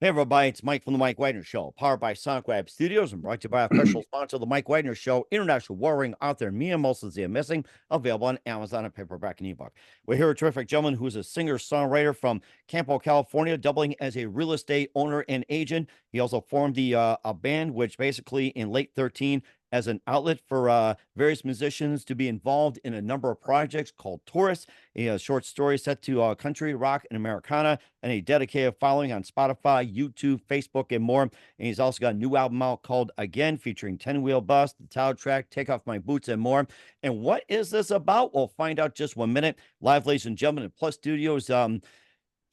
Hey everybody, it's Mike from the Mike Wagner Show, powered by Sonic Web Studios and brought to you by official sponsor of the Mike Wagner Show, international warring author Mia Molson Missing, available on Amazon and paperback and ebook. We're here with a terrific gentleman who is a singer-songwriter from Campo, California, doubling as a real estate owner and agent. He also formed a band, which basically in late 13 as an outlet for various musicians to be involved in a number of projects called Tourists, a short story set to country, rock, and Americana, and a dedicated following on Spotify, YouTube, Facebook, and more. And he's also got a new album out called Again, featuring 10 Wheel Bus, the title track, Take Off My Boots, and more. And what is this about? We'll find out just 1 minute. Live, ladies and gentlemen, at Plus Studios.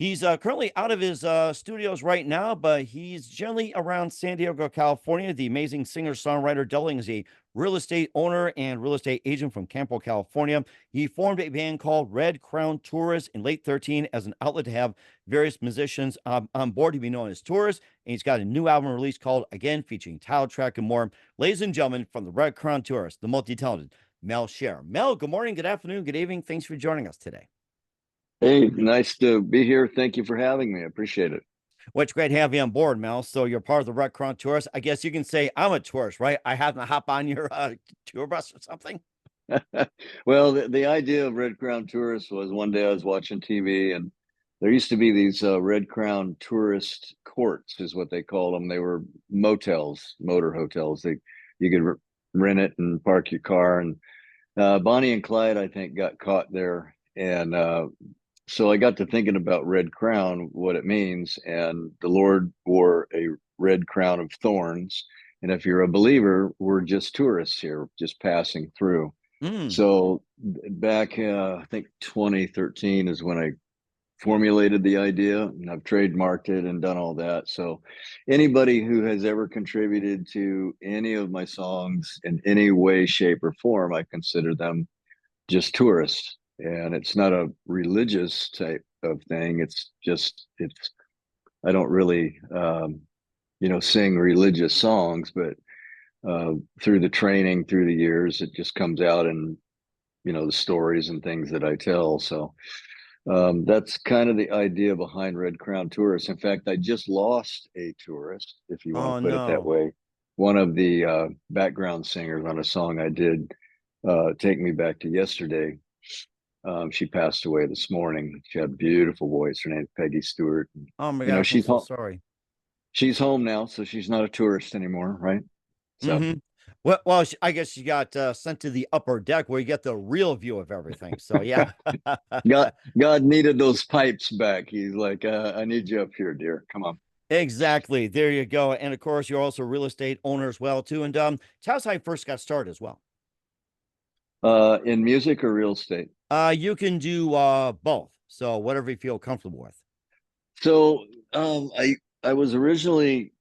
He's currently out of his studios right now, but he's generally around San Diego, California. The amazing singer-songwriter doubling as a real estate owner and real estate agent from Campo, California. He formed a band called Red Crown Tourists in late 13 as an outlet to have various musicians on board to be known as tourists. And he's got a new album release called Again, featuring title track and more. Ladies and gentlemen, from the Red Crown Tourists, the multi-talented Mell Schaer. Mell, good morning, good afternoon, good evening. Thanks for joining us today. Hey, nice to be here. Thank you for having me. I appreciate it. Well, it's great to have you on board, Mel. So you're part of the Red Crown Tourist. I guess you can say I'm a tourist, right? I have to hop on your tour bus or something. Well, the idea of Red Crown Tourists was one day I was watching TV and there used to be these Red Crown tourist courts, is what they call them. They were motels, motor hotels. You could rent it and park your car. And Bonnie and Clyde, I think, got caught there. And so I got to thinking about Red Crown, what it means. And the Lord wore a red crown of thorns. And if you're a believer, we're just tourists here, just passing through. Mm. So back, I think 2013 is when I formulated the idea, and I've trademarked it and done all that. So anybody who has ever contributed to any of my songs in any way, shape, or form, I consider them just tourists. And it's not a religious type of thing. It's just, I don't really, sing religious songs, but through the training, through the years, it just comes out in, the stories and things that I tell. So that's kind of the idea behind Red Crown Tourists. In fact, I just lost a tourist, if you want Oh to put it that no. way. One of the background singers on a song I did, Take Me Back to Yesterday. She passed away this morning. She had a beautiful voice. Her name's Peggy Stewart. Oh my You know, gosh, I'm she's so home. sorry. She's home now, so she's not a tourist anymore, right? So Mm-hmm. Well, I guess you got sent to the upper deck where you get the real view of everything. So yeah. God needed those pipes back. He's like, I need you up here, dear. Come on. Exactly. There you go. And of course, you're also a real estate owner as well, too. And tell us how you first got started as well. In music or real estate? You can do both. So whatever you feel comfortable with. So I was originally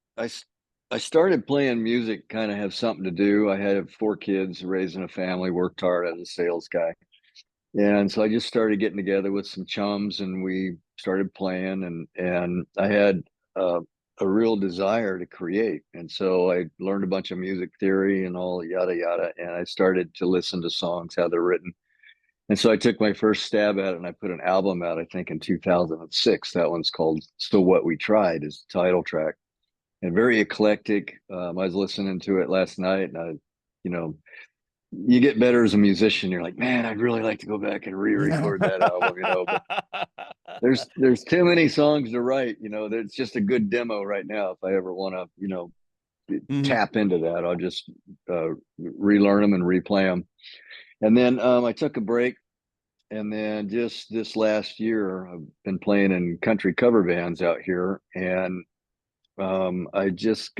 I started playing music, kind of have something to do. I had 4 kids, raising a family, worked hard as a sales guy. And so I just started getting together with some chums and we started playing and I had uh, a real desire to create. And so I learned a bunch of music theory and all yada yada. And I started to listen to songs, how they're written. And so I took my first stab at it and I put an album out, I think in 2006. That one's called So What We Tried, is the title track. And very eclectic. I was listening to it last night and you know, you get better as a musician. You're like, man, I'd really like to go back and re-record that album. But there's too many songs to write. There's just a good demo right now. If I ever want to, Mhm. tap into that, I'll just relearn them and replay them. And then I took a break. And then just this last year, I've been playing in country cover bands out here. And I just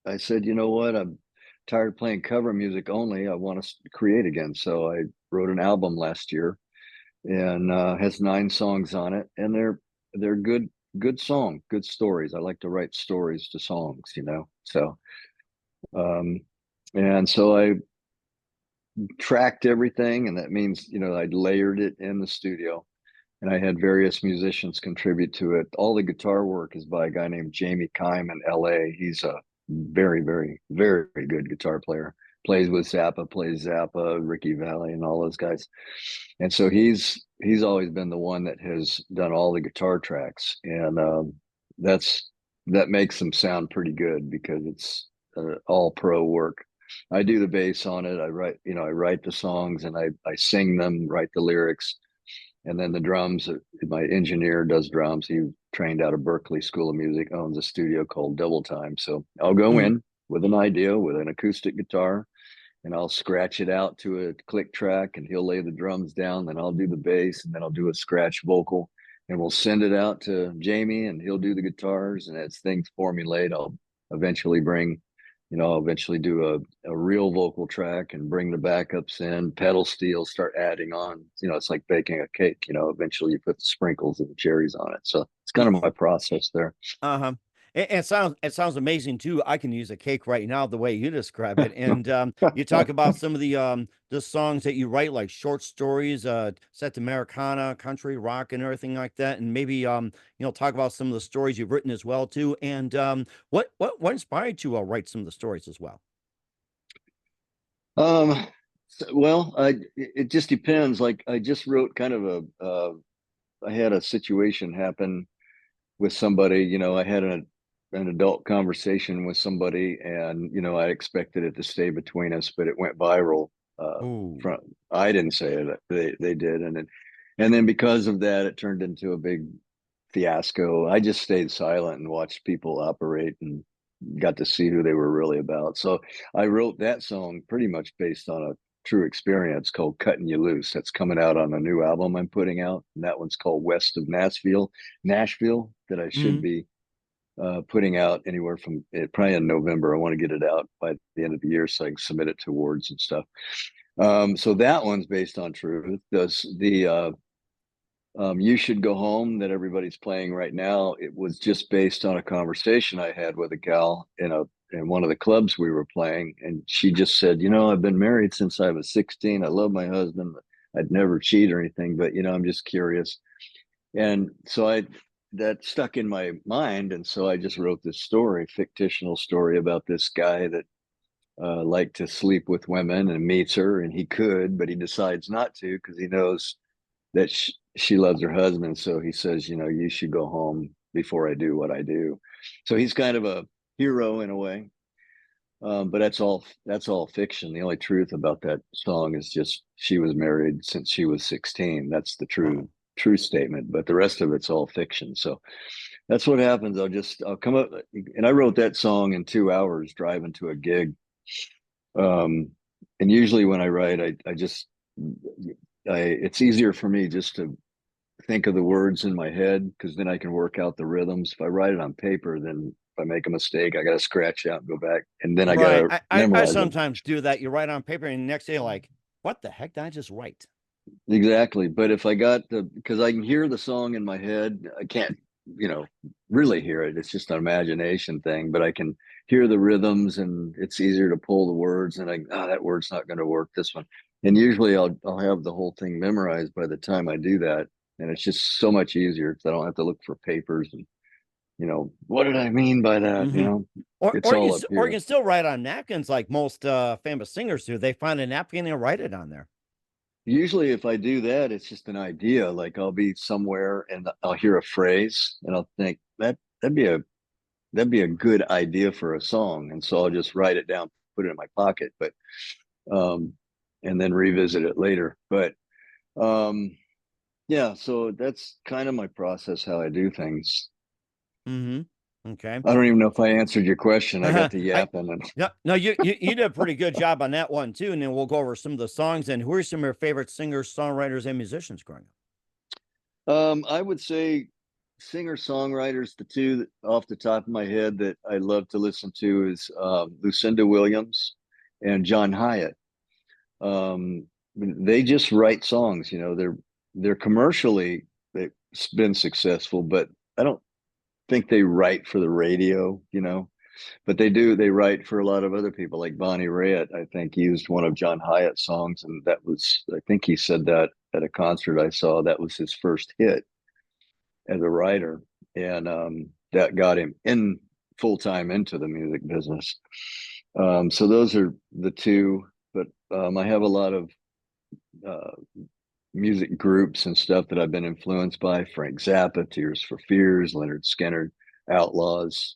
I said, you know what? I'm tired of playing cover music only. I want to create again. So I wrote an album last year and has 9 songs on it. And they're good song, good stories. I like to write stories to songs. So, um, and so I tracked everything. And that means, I layered it in the studio and I had various musicians contribute to it. All the guitar work is by a guy named Jamie Kime in LA. He's a very, very, very good guitar player. Plays with Zappa, plays Zappa, Ricky Valley, and all those guys. And so he's always been the one that has done all the guitar tracks, and that's that makes them sound pretty good because it's all pro work. I do the bass on it. I write the songs and I sing them, write the lyrics, and then the drums. My engineer does drums. He trained out of Berkeley School of Music, owns a studio called Double Time. So I'll go Mhm. in with an idea with an acoustic guitar, and I'll scratch it out to a click track, and he'll lay the drums down. Then I'll do the bass, and then I'll do a scratch vocal, and we'll send it out to Jamie, and he'll do the guitars. And as things formulate, eventually bring, I'll eventually do a real vocal track and bring the backups in, pedal steel, start adding on. It's like baking a cake. Eventually you put the sprinkles and the cherries on it. So it's kind of my process there. Uh-huh. It sounds amazing too. I can use a cake right now the way you describe it. And you talk about some of the songs that you write, like short stories, set to Americana, country, rock, and everything like that. And maybe talk about some of the stories you've written as well too. And what inspired you to write some of the stories as well? Um, well, it just depends. Like I just wrote kind of I had a situation happen with somebody. I had an adult conversation with somebody, and I expected it to stay between us, but it went viral. Ooh. From I didn't say it; they did, and then because of that, it turned into a big fiasco. I just stayed silent and watched people operate and got to see who they were really about. So I wrote that song pretty much based on a true experience called Cutting You Loose. That's coming out on a new album I'm putting out. And that one's called West of Nashville, that I should Mm-hmm. be putting out anywhere from probably in November. I want to get it out by the end of the year so I can submit it to awards and stuff. So that one's based on truth. Does the You Should Go Home that everybody's playing right now, it was just based on a conversation I had with a gal in one of the clubs we were playing. And she just said, I've been married since I was 16. I love my husband. I'd never cheat or anything, but I'm just curious. And so that stuck in my mind. And so I just wrote this story, fictional story about this guy that liked to sleep with women and meets her, and he could, but he decides not to because he knows that she loves her husband. So he says, you should go home before I do what I do. So he's kind of a hero in a way. But that's all fiction. The only truth about that song is just she was married since she was 16. That's the Wow. true statement. But the rest of it's all fiction. So that's what happens. I'll come up, and I wrote that song in 2 hours driving to a gig. Um, and usually when I write, it's easier for me just to think of the words in my head because then I can work out the rhythms. If I write it on paper, then if I make a mistake, I got to scratch out and go back, and then I got Right. to I memorize them. sometimes do that. You write on paper and the next day, like, what the heck did I just write? Exactly. But if I got because I can hear the song in my head, I can't, you know, really hear it. It's just an imagination thing, but I can hear the rhythms and it's easier to pull the words and that word's not going to work this one. And usually I'll have the whole thing memorized by the time I do that. And it's just so much easier because I don't have to look for papers and, what did I mean by that? Hmm. Or It's or you all up s- or you here. can still write on napkins like most famous singers do. They find a napkin and write it on there. Usually if I do that, it's just an idea. Like I'll be somewhere and I'll hear a phrase and I'll think that'd be a good idea for a song. And so I'll just write it down, put it in my pocket, but um and then revisit it later. But um yeah, so that's kind of my process how I do things. Hmm. Okay. I don't even know if I answered your question. I got to I yapping and no no you did a pretty good job on that one too. And then we'll go over some of the songs and who are some of your favorite singers, songwriters, and musicians growing I would say singer songwriters, the two off the top of my head that I love to listen to is Lucinda Williams and John Hyatt. They just write songs. They're commercially they've been successful, but I don't think they write for the radio. But they do. They write for a lot of other people, like Bonnie Raitt. I think used one of John Hyatt's songs, and that was. I think he said that at a concert I saw. That was his first hit as a writer, and that got him in full time into the music business. So those are the two. But I have a lot of uh, music groups and stuff that I've been influenced by: Frank Zappa, Tears for Fears, Leonard Skinner. Outlaws,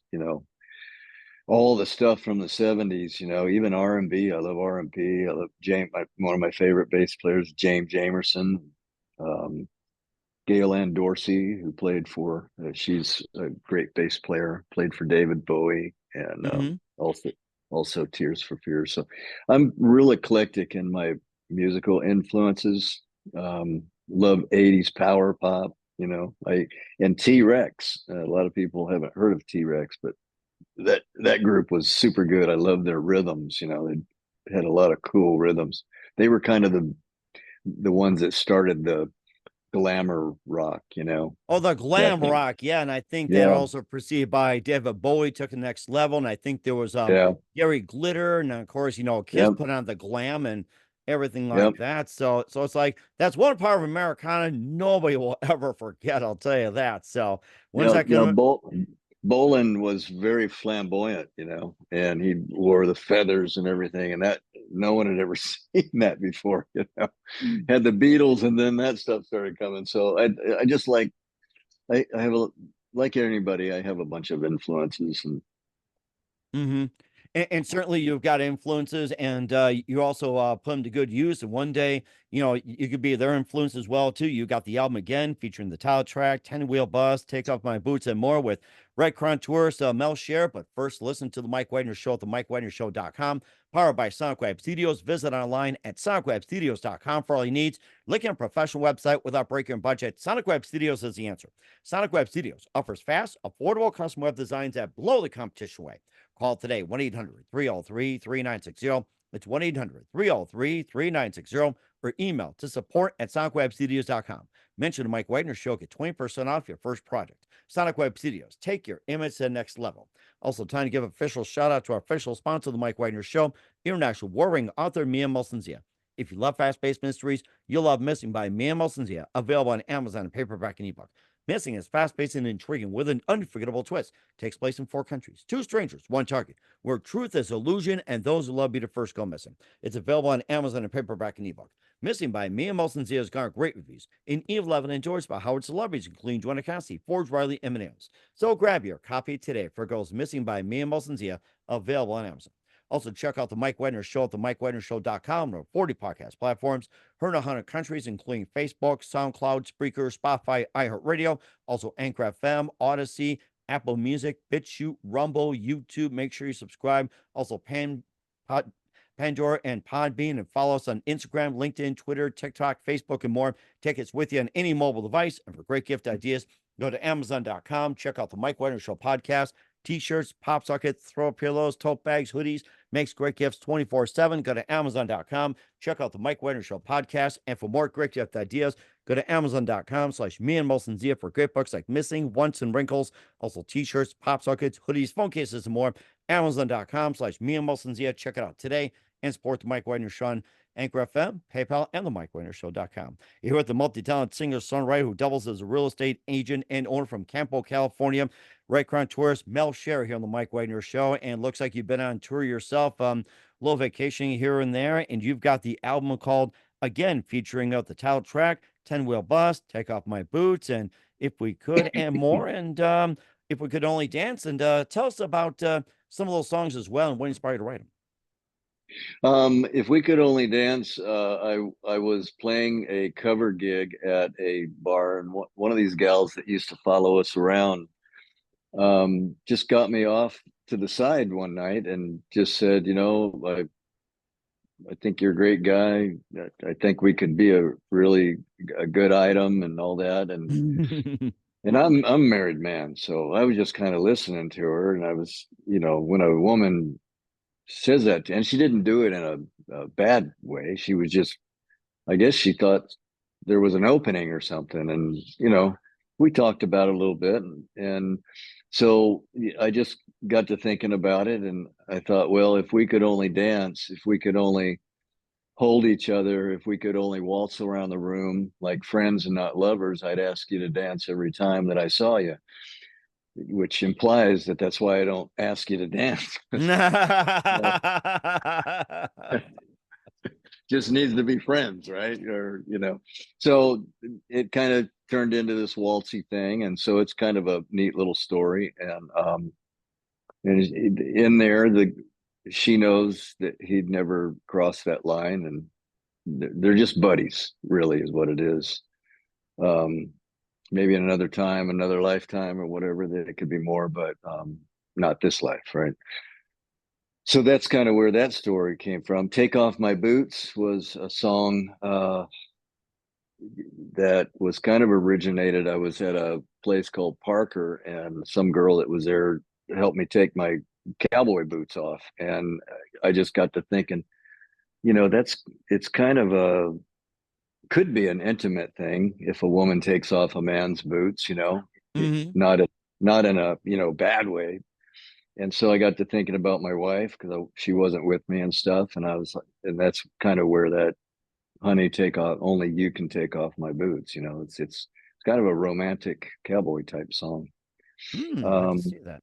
all the stuff from the 70s, even R&B. I love R&B. I love one of my favorite bass players, James Jamerson. Um, Gail Ann Dorsey, who played for, she's a great bass player, played for David Bowie, and Hmm. also Tears for Fears. So I'm real eclectic in my musical influences. Love 80s power pop, and T-Rex. A lot of people haven't heard of T-Rex, but that group was super good. I love their rhythms. They had a lot of cool rhythms. They were kind of the ones that started the glamour rock. Oh, the glam Definitely. rock, yeah, and I think that Yeah, also preceded by David Bowie took the next level, and I think there was yeah, Gary Glitter, and of course, Kiss yep, put on the glam and everything yep. like that. So it's like that's one part of Americana nobody will ever forget. I'll tell you that. So when's that gonna? Bolin was very flamboyant, and he wore the feathers and everything, and that no one had ever seen that before. Had the Beatles, and then that stuff started coming. So I just I have like anybody, I have a bunch of influences, and Hmm. And certainly you've got influences, and you also put them to good use. And one day, you could be their influence as well too. You got the album again featuring the title track, 10 Wheel Bus, Take Off My Boots, and more with Red Tourist Mell Schaer. But first, listen to the Mike Wagner Show at the MikeWagnerShow.com, powered by Sonic Web Studios. Visit online at SonicWebStudios.com for all your needs. Looking at a professional website without breaking your budget? Sonic Web Studios is the answer. Sonic Web Studios offers fast, affordable custom web designs that blow the competition away. Call today, 1-800-303-3960. It's 1-800-303-3960, or email to support@sonicwebstudios.com. Mention the Mike Wagner Show, get 20% off your first project. Sonic Web Studios, take your image to the next level. Also, time to give official shout out to our official sponsor of the Mike Wagner Show, international warring author Mia Molson-Zia. If you love fast-paced mysteries, you'll love Missing by Mia Molson-Zia, available on Amazon in paperback and ebook. Missing is fast-paced and intriguing with an unforgettable twist. Takes place in 4 countries, 2 strangers, 1 target, where truth is illusion and those who love you to first go missing. It's available on Amazon in paperback and ebook. Missing by Mia Molson-Zia has garnered great reviews. In E11 endorsed by Howard celebrities including Joanna Cassidy, Forge Riley, and Nails. So grab your copy today for Girls Missing by Mia Molson-Zia, available on Amazon. Also, check out the Mike Wagner Show at the MikeWagnerShow.com or 40 podcast platforms, heard in 100 countries, including Facebook, SoundCloud, Spreaker, Spotify, iHeartRadio, also Anchor FM, Odyssey, Apple Music, BitChute, Rumble, YouTube. Make sure you subscribe. Also, Pandora and Podbean, and follow us on Instagram, LinkedIn, Twitter, TikTok, Facebook, and more. Take us with you on any mobile device. And for great gift ideas, go to Amazon.com. Check out the Mike Wagner Show podcast. T-shirts, pop sockets, throw pillows, tote bags, hoodies. Makes great gifts 24/7. Go to Amazon.com. Check out the Mike Wagner Show podcast. And for more great gift ideas, go to Amazon.com/me and Molson Zia for great books like Missing, Once, and Wrinkles. Also T-shirts, pop sockets, hoodies, phone cases, and more. Amazon.com/me and Molson Zia. Check it out today and support the Mike Wagner Show on Anchor FM, PayPal, and the MikeWagnerShow.com. You're with the multi-talented singer-songwriter who doubles as a real estate agent and owner from Campo, California. Right Crown Tourist, Mell Schaer here on the Mike Wagner Show. And looks like you've been on tour yourself, little vacationing here and there. And you've got the album called, again, featuring the title track, 10 Wheel Bus, Take Off My Boots, and If We Could, and more. And If We Could Only Dance. And tell us about some of those songs as well and what inspired you to write them. If we could only dance, I was playing a cover gig at a bar, and one of these gals that used to follow us around just got me off to the side one night and just said, I think you're a great guy. I think we could be a good item and all that. And I'm a married man, so I was just kind of listening to her, and I was, when a woman says that, and she didn't do it in a bad way. She was just, I guess she thought there was an opening or something. And, we talked about it a little bit. And so I just got to thinking about it. And I thought, well, if we could only dance, if we could only hold each other, if we could only waltz around the room like friends and not lovers, I'd ask you to dance every time that I saw you, which implies that that's why I don't ask you to dance. You know, just needs to be friends, right? Or, so it kind of turned into this waltzy thing. And so it's kind of a neat little story. And in there, she knows that he'd never crossed that line, and they're just buddies, really, is what it is. Um, Maybe in another time, another lifetime, or whatever, that it could be more, but not this life, right? So that's kind of where that story came from. Take Off My Boots was a song that was kind of originated. I was at a place called Parker, and some girl that was there helped me take my cowboy boots off. And I just got to thinking, it's kind of could be an intimate thing if a woman takes off a man's boots, Hmm. not not in a, bad way. And so I got to thinking about my wife, because she wasn't with me and stuff. And I was like, and that's kind of where that honey, take off, only you can take off my boots. It's kind of a romantic cowboy type song. I can Um, see that.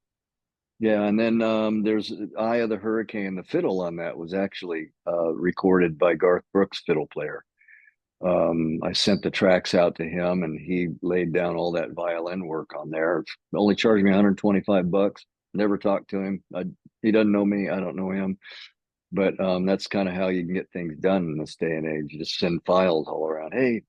yeah, and then there's Eye of the Hurricane. The fiddle on that was actually recorded by Garth Brooks, fiddle player. I sent the tracks out to him, and he laid down all that violin work on there. Only charged me $125. Never talked to him. He doesn't know me. I don't know him. But that's kind of how you can get things done in this day and age. You just send files all around. Hey,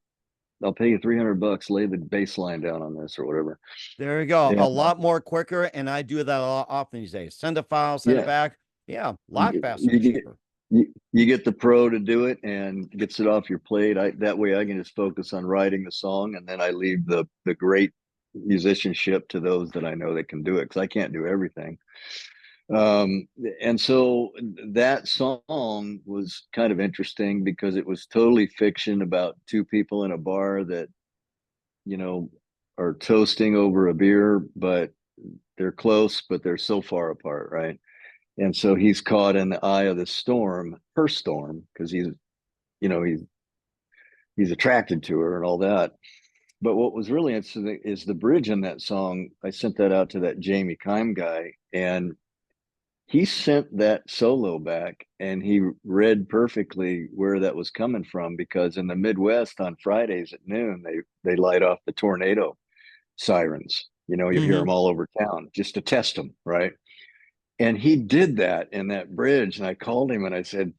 I'll pay you $300. Lay the bass line down on this or whatever. There you go. A And lot more quicker, and I do that a lot often these days. Send a file, send it yeah, back. Yeah, a lot you, faster you and get cheaper. you get the pro to do it and gets it off your plate. That way I can just focus on writing the song, and then I leave the great musicianship to those that I know that can do it, because I can't do everything. Um, and so that song was kind of interesting because it was totally fiction about two people in a bar that, you know, are toasting over a beer, but they're close, but they're so far apart, right? And so he's caught in the eye of the storm, her storm, because you know, he's attracted to her and all that. But what was really interesting is the bridge in that song. I sent that out to that Jamie Kime guy, and he sent that solo back, and he read perfectly where that was coming from, because in the Midwest on Fridays at noon, they light off the tornado sirens. You hear Hmm. them all over town just to test them, right? And he did that in that bridge. And I called him and I said,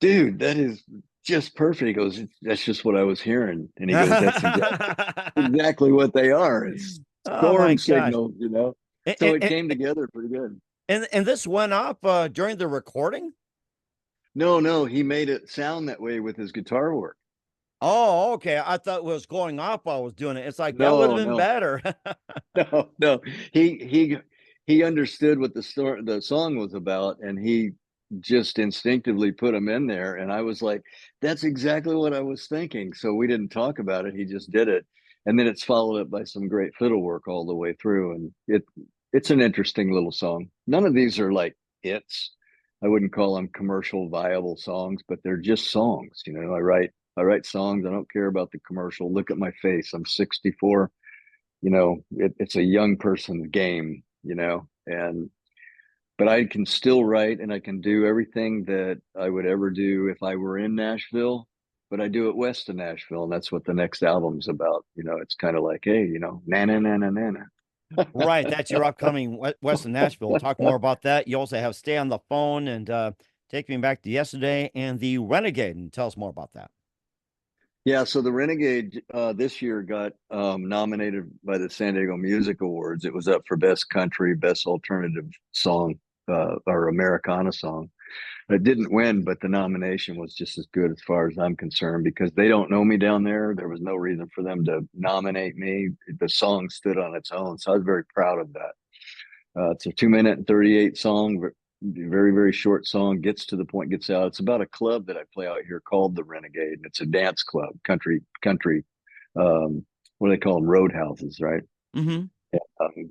dude, that is just perfect. He goes, that's just what I was hearing. And he goes, that's exactly what they are. It's Oh my storm gosh. signals. And, So and, it and, came together pretty good. and this went up during the recording? No, no, he made it sound that way with his guitar work. Oh, okay. I thought it was going up while I was doing it. It's like that would have No, been no, better. no, no. He understood what the song was about, and he just instinctively put them in there. And I was like, that's exactly what I was thinking. So we didn't talk about it. He just did it. And then it's followed up by some great fiddle work all the way through. And it's an interesting little song. None of these are like hits. I wouldn't call them commercial viable songs, but they're just songs. I write songs. I don't care about the commercial. Look at my face. I'm 64. It's a young person's game, and but I can still write, and I can do everything that I would ever do if I were in Nashville, but I do it west of Nashville, and that's what the next album's about. It's kind of like, hey, na na na na na Right. That's your upcoming Western Nashville. We'll talk more about that. You also have Stay on the Phone and Take Me Back to Yesterday and The Renegade. And tell us more about that. Yeah, so the Renegade this year got nominated by the San Diego Music Awards. It was up for Best Country, Best Alternative Song, or Americana Song. It didn't win, but the nomination was just as good as far as I'm concerned, because they don't know me down there. There was no reason for them to nominate me. The song stood on its own, so I was very proud of that. It's a 2 minute and 38 song, very, very short song, gets to the point, gets out. It's about a club that I play out here called the Renegade. And it's a dance club, country, what do they call them? Roadhouses, right? Hmm.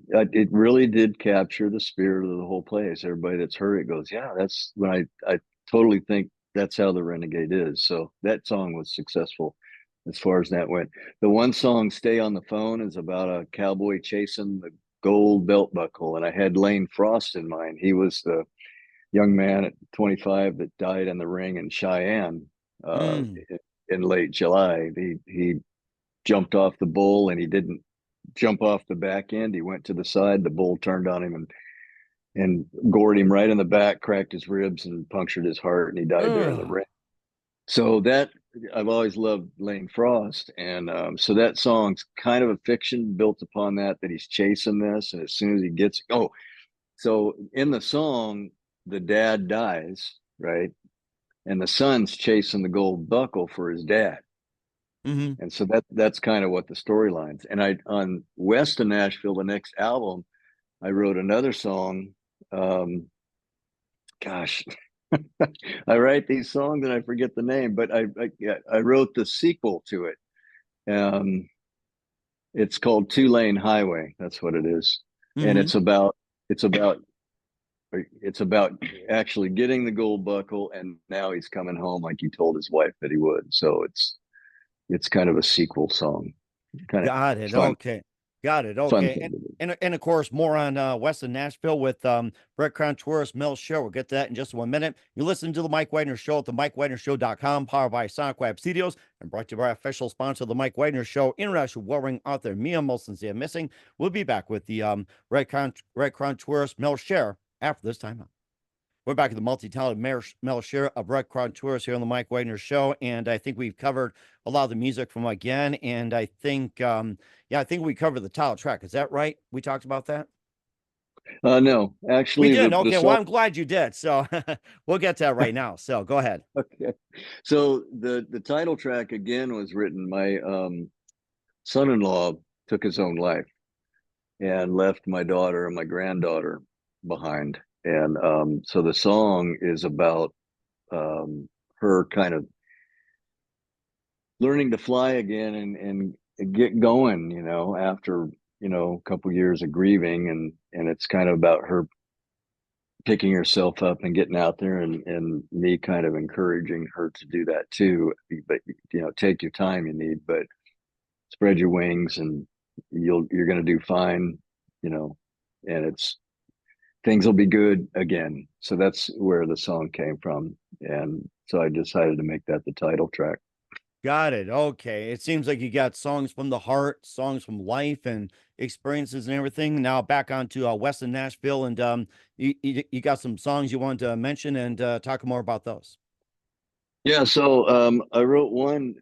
It really did capture the spirit of the whole place. Everybody that's heard it goes, yeah, that's when I totally think that's how the Renegade is. So that song was successful as far as that went. The one song, Stay on the Phone, is about a cowboy chasing the gold belt buckle. And I had Lane Frost in mind. He was the young man at 25 that died in the ring in Cheyenne. Mm. in late July. He jumped off the bull, and he didn't jump off the back end. He went to the side. The bull turned on him and gored him right in the back, cracked his ribs, and punctured his heart, and he died there in the Ugh. ring. So that I've always loved Lane Frost, and so that song's kind of a fiction built upon that he's chasing this, and as soon as he gets so in the song, the dad dies, right, and the son's chasing the gold buckle for his dad, Hmm. and so that's kind of what the storylines. And I on West of Nashville, the next album, I wrote another song. Um, gosh, I write these songs and I forget the name, but I wrote the sequel to it. It's called Two Lane Highway. That's what it is, and Hmm. it's about it's about actually getting the gold buckle, and now he's coming home like he told his wife that he would. So it's kind of a sequel song, kind of Got it. fun Okay. Got it. fun Okay. thing to do. And of course, more on Weston Nashville with Brett Crown tourist Mel Schaer. We'll get to that in just 1 minute. You listen to the Mike Wagner Show at the MikeWagnerShow.com, powered by Sonic Web Studios, and brought to you by official sponsor of the Mike Wagner Show, international warring author Mia Molson's Missing. We'll be back with the Red Crown tourist Mel Schaer after this time out. We're back at the multi-talented Mel Schaer of Red Crown Tours here on the Mike Wagner Show, and I think we've covered a lot of the music from again, and I think, yeah, I think we covered the title track. Is that right? We talked about that. No, We actually, did. the Okay, well, song. I'm glad you did. So we'll get to that right now. So go ahead. Okay, so the title track again was written. My son-in-law took his own life and left my daughter and my granddaughter behind, and so the song is about her kind of learning to fly again and get going, after a couple years of grieving, and it's kind of about her picking herself up and getting out there, and me kind of encouraging her to do that too. But take your time you need, but spread your wings, and you're going to do fine, you know and it's things will be good again. So that's where the song came from, and so I decided to make that the title track. Got it. Okay. It seems like you got songs from the heart, songs from life and experiences and everything. Now back onto Weston Nashville, and you got some songs you want to mention and talk more about those. Yeah, so I wrote one,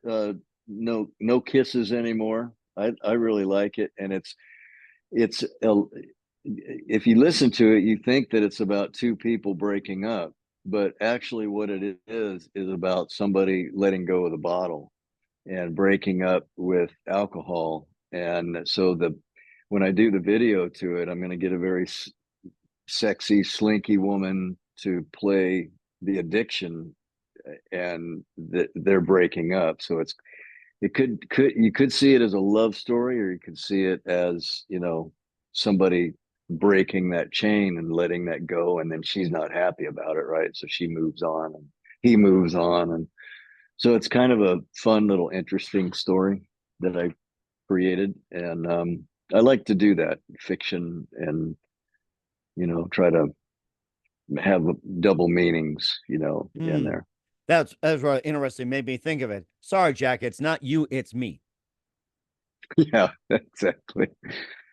no kisses anymore. I really like it, and it's if you listen to it, you think that it's about two people breaking up, but actually, what it is about somebody letting go of the bottle and breaking up with alcohol. And so the when I do the video to it, I'm going to get a very sexy, slinky woman to play the addiction, and they're breaking up. So it could you could see it as a love story, or you could see it as somebody breaking that chain and letting that go, and then she's not happy about it, right? So she moves on, and he moves on, and so it's kind of a fun little interesting story that I created. And I like to do that fiction, and try to have double meanings in Hmm. there. That's really interesting. Made me think of it. Sorry, Jack. It's not you. It's me. Yeah, exactly.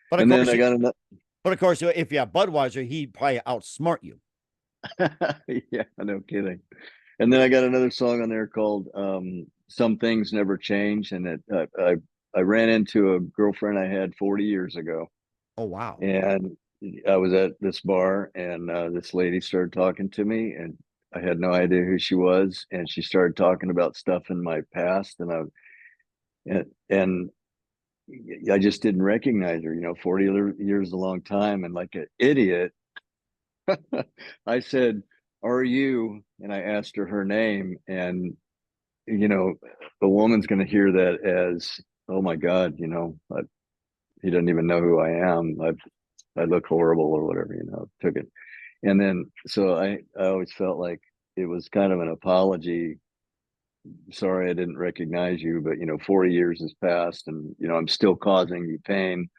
But of And then course, I got another. but of course, if you have Budweiser, he'd probably outsmart you. Yeah, no kidding. And then I got another song on there called "Some Things Never Change," and I ran into a girlfriend I had 40 years ago, Oh wow. and I was at this bar, and this lady started talking to me, and I had no idea who she was, and she started talking about stuff in my past, and I just didn't recognize her. 40 years is a long time, and like an idiot, I said, "Are you?" And I asked her name, and you know, the woman's going to hear that as, "Oh my God, he doesn't even know who I am. I look horrible or whatever." Took it, and then so I always felt like it was kind of an apology. Sorry, I didn't recognize you, but 40 years has passed, and I'm still causing you pain.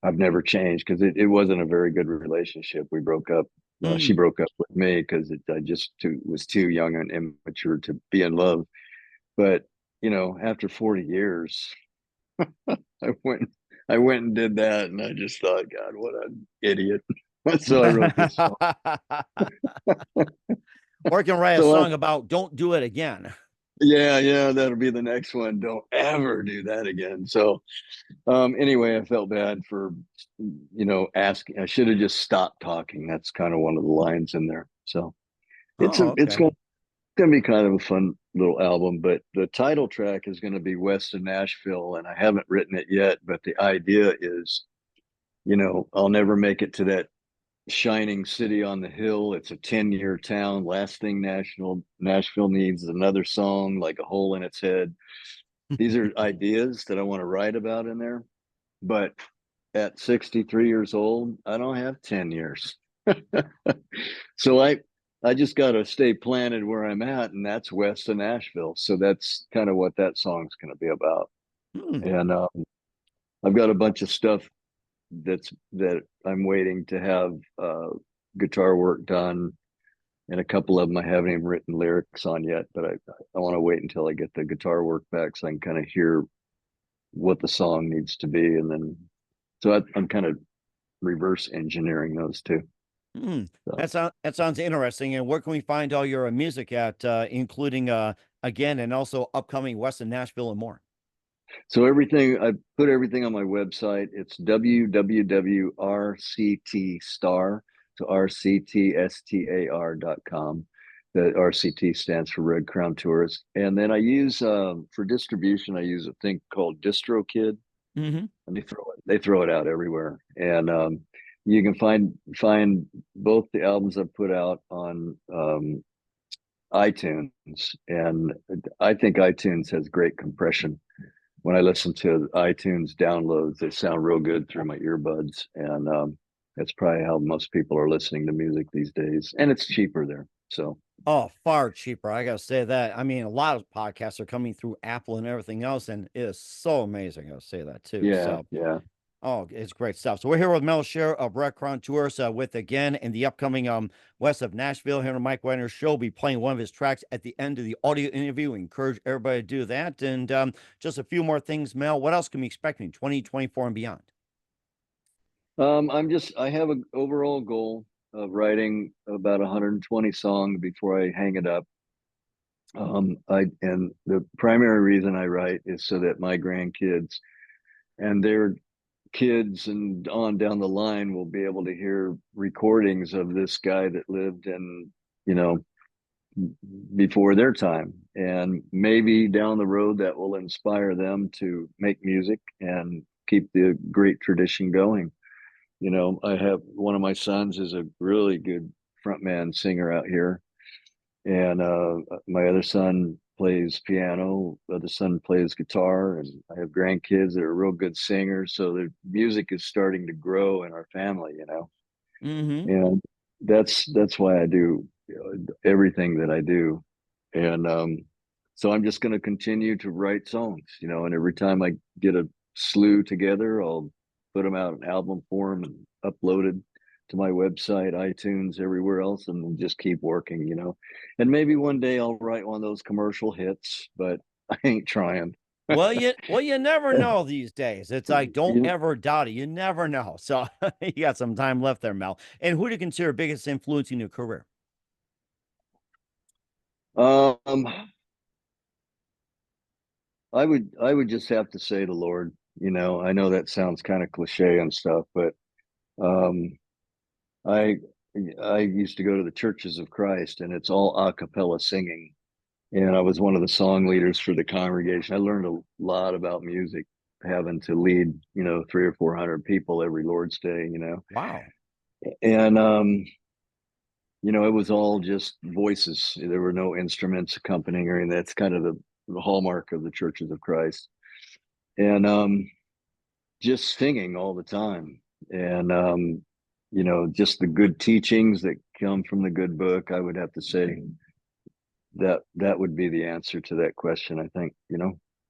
I've never changed, because it wasn't a very good relationship. We broke up. She Mm. broke up with me because I just was too young and immature to be in love. But after 40 years, I went I went and did that, and I just thought, God, what an idiot. So I wrote this song. Or you can write a So song about don't do it again. yeah, that'll be the next one. Don't ever do that again. So anyway, I felt bad for asking. I should have just stopped talking. That's kind of one of the lines in there. So Oh, it's okay. gonna be kind of a fun little album, but the title track is going to be West of Nashville, and I haven't written it yet, but the idea is, I'll never make it to that shining city on the hill. It's a 10-year town. Last thing Nashville needs is another song like a hole in its head. These are ideas that I want to write about in there, but at 63 years old, I don't have 10 years. So I just got to stay planted where I'm at, and that's west of Nashville. So that's kind of what that song's going to be about. Hmm. And I've got a bunch of stuff that I'm waiting to have guitar work done, and a couple of them I haven't even written lyrics on yet. But I want to wait until I get the guitar work back so I can kind of hear what the song needs to be, and then I'm kind of reverse engineering those two. Hmm. So, That sounds interesting. And where can we find all your music at, including again and also upcoming Western Nashville and more? so everything I put everything on my website. It's www.rctstar, so rctstar.com. The RCT stands for Red Crown Tours. And then I use for distribution, I use a thing called DistroKid, Hmm. and they throw it out everywhere. And you can find both the albums I put out on iTunes, and I think iTunes has great compression. When I listen to iTunes downloads, they sound real good through my earbuds, and that's probably how most people are listening to music these days. And it's cheaper there, so Oh, far cheaper. I gotta say that. I mean, a lot of podcasts are coming through Apple and everything else, and it is so amazing. I'll say that too. yeah, So, yeah. oh, it's great stuff. So we're here with Mel Schaer of Red Crown Tours with again in the upcoming West of Nashville here on Mike Wagner's show. Will be playing one of his tracks at the end of the audio interview. We encourage everybody to do that. And just a few more things, Mel. What else can we expect in 2024 and beyond? I have an overall goal of writing about 120 songs before I hang it up. And the primary reason I write is so that my grandkids and their kids and on down the line will be able to hear recordings of this guy that lived in, you know, before their time. And maybe down the road that will inspire them to make music and keep the great tradition going. I have one of my sons is a really good frontman singer out here, and my other son plays piano. The other son plays guitar, and I have grandkids that are real good singers. So the music is starting to grow in our family. Mm-hmm. And that's why I do everything that I do. And so I'm just going to continue to write songs. And every time I get a slew together, I'll put them out in album form and uploaded to my website, iTunes, everywhere else, and just keep working. And maybe one day I'll write one of those commercial hits, but I ain't trying. Well, you never know these days. It's like don't You ever doubt it. You never know. So you got some time left there, Mel. And who do you consider biggest influence in your career? um I would just have to say the Lord. I know that sounds kind of cliche and stuff, but um I I used to go to the Churches of Christ, and it's all a cappella singing. And I was one of the song leaders for the congregation. I learned a lot about music, having to lead, 300 or 400 people every Lord's Day. Wow. And it was all just voices. There were no instruments accompanying or anything. That's kind of the hallmark of the Churches of Christ. And just singing all the time. And just the good teachings that come from the good book. I would have to say that would be the answer to that question, I think.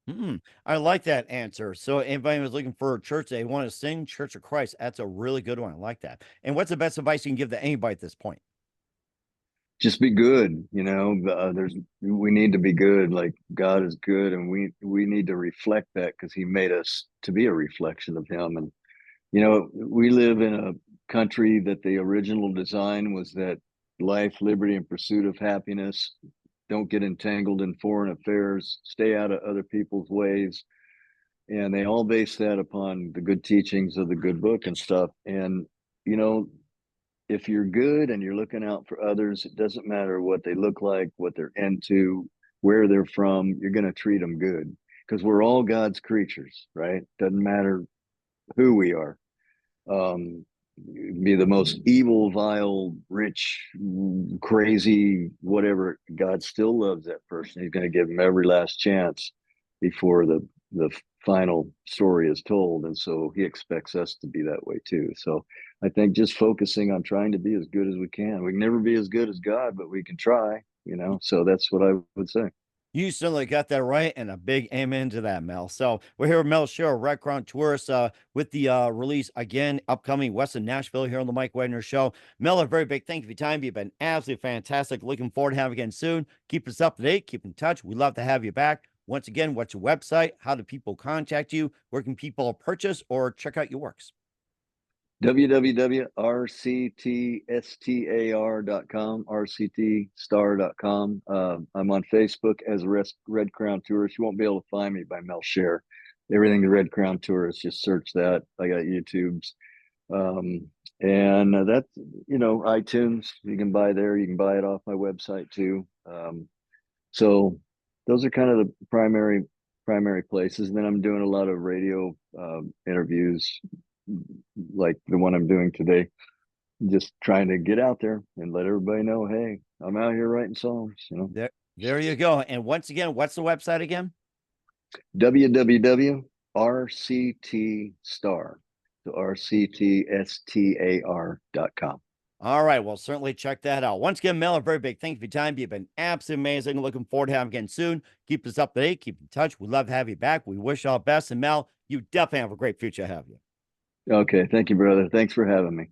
Mm, I like that answer. So, anybody was looking for a church they want to sing Church of Christ, that's a really good one. I like that. And what's the best advice you can give to anybody at this point? just be good. We need to be good. Like God is good, and we need to reflect that because He made us to be a reflection of Him. And we live in a country that the original design was that life, liberty, and pursuit of happiness. Don't get entangled in foreign affairs. Stay out of other people's ways. And they all base that upon the good teachings of the good book and stuff. And you know, if you're good and you're looking out for others, it doesn't matter what they look like, what they're into, where they're from. You're going to treat them good because we're all God's creatures, right? Doesn't matter who we are. Be the most evil, vile, rich, crazy, whatever. God still loves that person. He's going to give him every last chance before the final story is told, and so He expects us to be that way too. So I think just focusing on trying to be as good as we can. We can never be as good as God, but we can try. So that's what I would say. You certainly got that right, and a big amen to that, Mel. So we're here with Mel Schaer, Red Crown Tourist, with the release again upcoming west of Nashville here on the Mike Wagner Show. Mel, a very big thank you for your time. You've been absolutely fantastic. Looking forward to having you again soon. Keep us up to date. Keep in touch. We'd love to have you back. Once again, what's your website? How do people contact you? Where can people purchase or check out your works? www.rctstar.com, rctstar.com. I'm on Facebook as Red Crown Tourist. You won't be able to find me by Mell Schaer. Everything the Red Crown Tourist, just search that. I got YouTube's. And that's, iTunes, you can buy there. You can buy it off my website too. So those are kind of the primary places. And then I'm doing a lot of radio interviews like the one I'm doing today, just trying to get out there and let everybody know, hey, I'm out here writing songs. There you go. And once again, what's the website again? www.rctstar. So rctstar.com. All right. Well, certainly check that out. Once again, Mel, a very big thank you for your time. You've been absolutely amazing. Looking forward to having you again soon. Keep us up to date. Keep in touch. We'd love to have you back. We wish you all the best. And Mel, you definitely have a great future ahead of you. Okay. Thank you, brother. Thanks for having me.